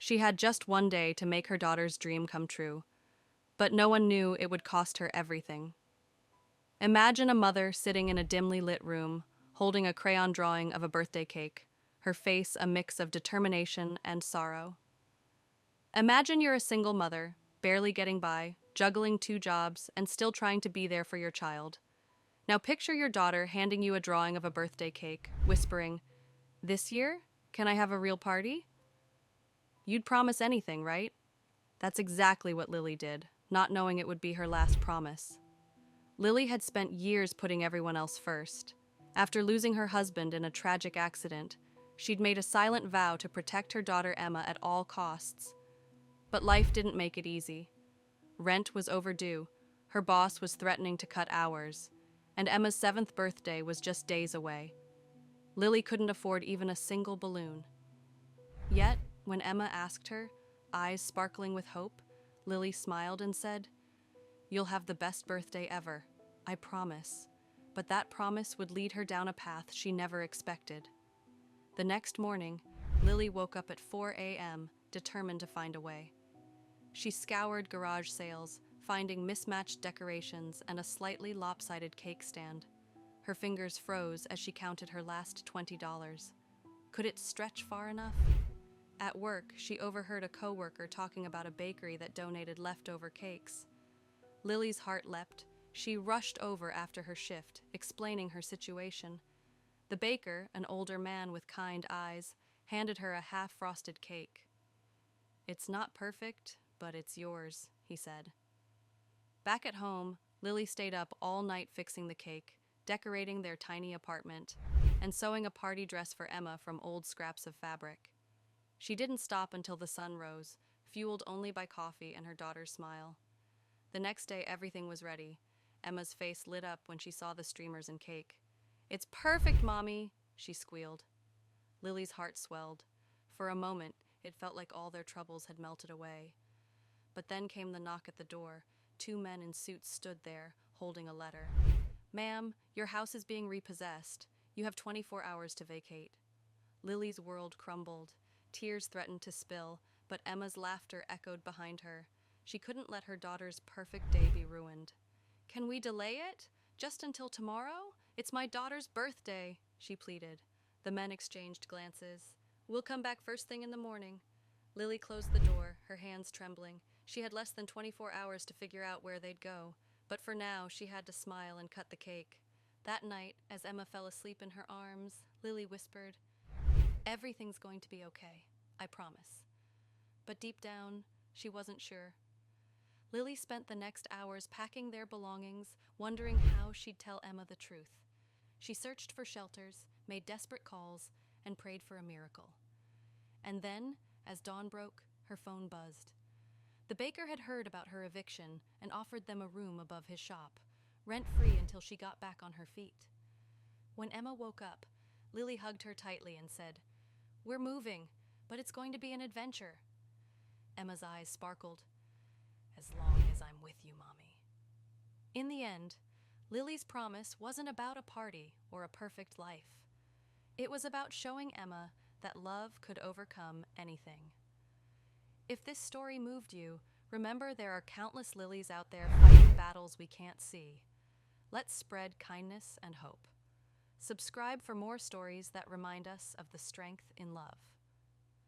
She had just one day to make her daughter's dream come true, but no one knew it would cost her everything. Imagine a mother sitting in a dimly lit room, holding a crayon drawing of a birthday cake, her face a mix of determination and sorrow. Imagine you're a single mother, barely getting by, juggling two jobs, and still trying to be there for your child. Now picture your daughter handing you a drawing of a birthday cake, whispering, "This year, can I have a real party?" You'd promise anything, right? That's exactly what Lily did, not knowing it would be her last promise. Lily had spent years putting everyone else first. After losing her husband in a tragic accident, she'd made a silent vow to protect her daughter Emma at all costs. But life didn't make it easy. Rent was overdue, her boss was threatening to cut hours, and Emma's 7th birthday was just days away. Lily couldn't afford even a single balloon. Yet, when Emma asked her, eyes sparkling with hope, Lily smiled and said, "You'll have the best birthday ever, I promise." But that promise would lead her down a path she never expected. The next morning, Lily woke up at 4 a.m., determined to find a way. She scoured garage sales, finding mismatched decorations and a slightly lopsided cake stand. Her fingers froze as she counted her last $20. Could it stretch far enough? At work, she overheard a coworker talking about a bakery that donated leftover cakes. Lily's heart leapt. She rushed over after her shift, explaining her situation. The baker, an older man with kind eyes, handed her a half-frosted cake. "It's not perfect, but it's yours," he said. Back at home, Lily stayed up all night fixing the cake, decorating their tiny apartment, and sewing a party dress for Emma from old scraps of fabric. She didn't stop until the sun rose, fueled only by coffee and her daughter's smile. The next day, everything was ready. Emma's face lit up when she saw the streamers and cake. "It's perfect, Mommy," she squealed. Lily's heart swelled. For a moment, it felt like all their troubles had melted away. But then came the knock at the door. 2 men in suits stood there, holding a letter. "Ma'am, your house is being repossessed. You have 24 hours to vacate." Lily's world crumbled. Tears threatened to spill, but Emma's laughter echoed behind her. She couldn't let her daughter's perfect day be ruined. "Can we delay it? Just until tomorrow? It's my daughter's birthday," she pleaded. The men exchanged glances. "We'll come back first thing in the morning." Lily closed the door, her hands trembling. She had less than 24 hours to figure out where they'd go, but for now she had to smile and cut the cake. That night, as Emma fell asleep in her arms, Lily whispered, "Everything's going to be okay, I promise." But deep down, she wasn't sure. Lily spent the next hours packing their belongings, wondering how she'd tell Emma the truth. She searched for shelters, made desperate calls, and prayed for a miracle. And then, as dawn broke, her phone buzzed. The baker had heard about her eviction and offered them a room above his shop, rent-free until she got back on her feet. When Emma woke up, Lily hugged her tightly and said, "We're moving, but it's going to be an adventure." Emma's eyes sparkled. "As long as I'm with you, Mommy." In the end, Lily's promise wasn't about a party or a perfect life. It was about showing Emma that love could overcome anything. If this story moved you, remember there are countless Lilies out there fighting battles we can't see. Let's spread kindness and hope. Subscribe for more stories that remind us of the strength in love.